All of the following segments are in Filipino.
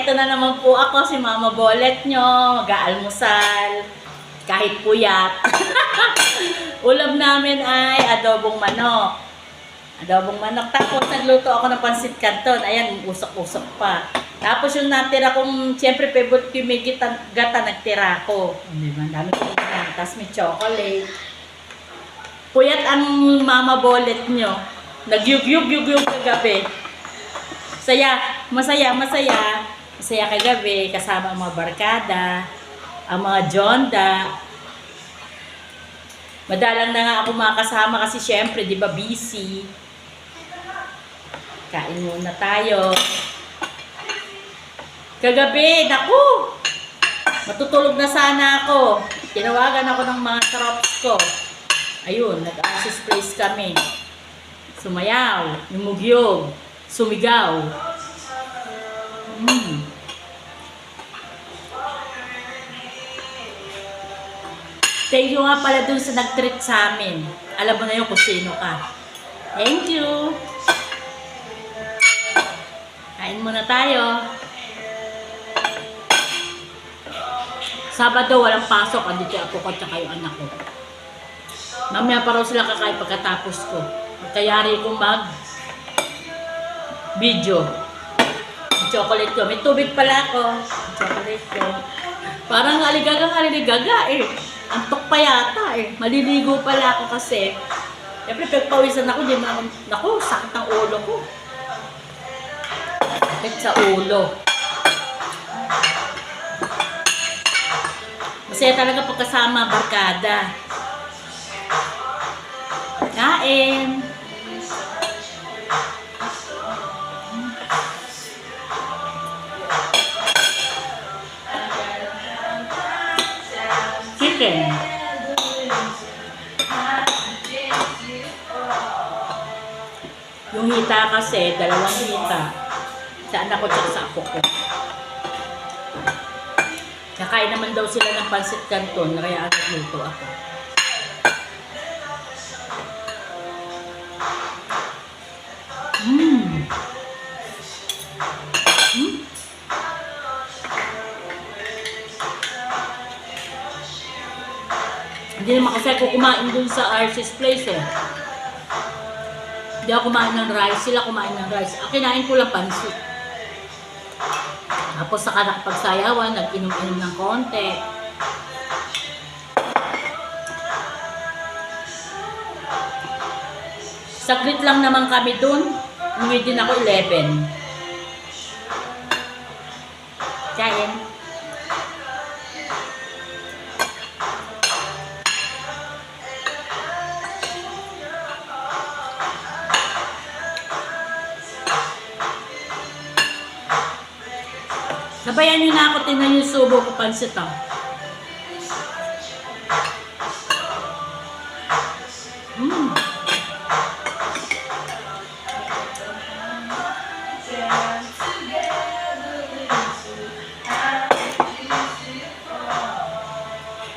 eto na naman po ako, si Mama Bolet nyo, mag-aalmusal, kahit puyat. Ulam namin ay adobong manok. Adobong manok. Tapos nagluto ako ng pansit canton. Ayan, usok-usok pa. Tapos yung natira kong, siyempre, favorite ko yung may gata, nagtira ko. Diba? Dami ko yan. Tapos may chocolate. Puyat ang Mama Bolet nyo. Nagyug-yug-yug-yug kagabi. Masaya kagabi kasama ang mga barkada, ang mga jonda. Madalang na nga ako makasama kasi syempre, di ba, busy. Kain muna tayo. Kagabi, naku! Matutulog na sana ako. Tinawagan ako ng mga trops ko. Ayun, nag-access place kami. Sumayaw, yumugyog, sumigaw. Thank you nga pala dun sa nag-treat sa amin. Alam mo na yun kung sino ka. Thank you. Kain muna tayo. Sabado walang pasok. Andito ako ko at yung anak ko. Mamaya pa raw sila kakain pagkatapos ko. Kayari kong video. Chocolate ko. May tubig pala ako. Chocolate ko. Parang aligaga eh. Antok pa yata eh. Maliligo pala ako kasi. Siyempre, pagpawisan ako, di man, naku, sakit ang ulo ko. Sakit sa ulo. Masaya talaga pagkasama barkada. Kain. Chicken. Yung hita kasi, dalawang hita. Sa anak ko at sa apo ko. Nakain naman daw sila ng pansit canton, kaya nagluto ako. Hindi naman kasi ako kumain dun sa RC's place eh. Hindi ako kumain ng rice, sila kumain ng rice. Kinain ko lang pansit. Tapos saka nakapagsayawan, nag-inom-inom ng konti. Saglit lang naman kami dun. Umuwi din ako 11. Kain. Sabayan nyo na ako, tingnan yung subo ko pansit ah.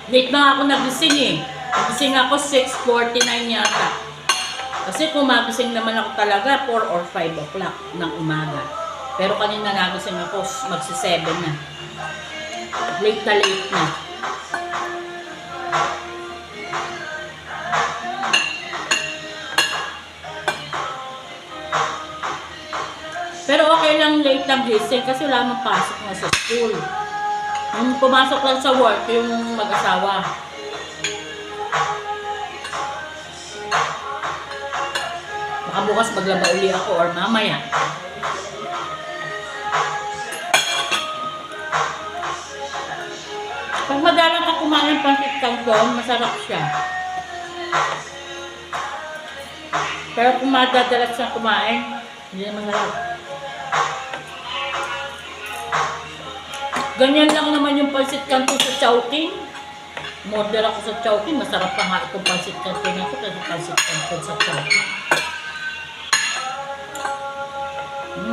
Late na ako nagising eh. Nagising ako 6:49 yata. Kasi kung magising naman ako talaga 4 or 5 o'clock ng umaga. Pero kanina nagising ako, magsi-7 na. Late na. Pero okay lang late lang gising kasi wala nang pasok na sa school. Yung pumasok lang sa work, yung mag-asawa. Baka bukas maglaba uli ako or mamaya. Pag madalang ka kumain pansit canton, masarap siya. Pero kung madadalas siyang kumain, hindi naman masarap. Ganyan lang naman yung pansit canton sa Chowking. Order ako sa Chowking, masarap pa nga itong pansit canton nito kasi pansit canton sa Chowking.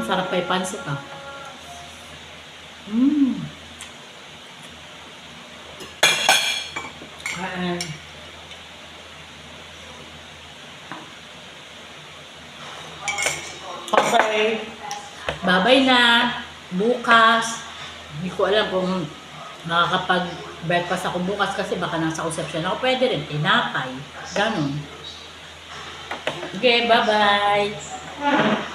Sarap pa yung pansit ah. Okay. Bye-bye na. Bukas. Hindi ko alam kung makakapag-breakfast ako bukas kasi baka nasa Concepcion ako. Pwede rin, tinapay. Ganon. Okay, bye-bye.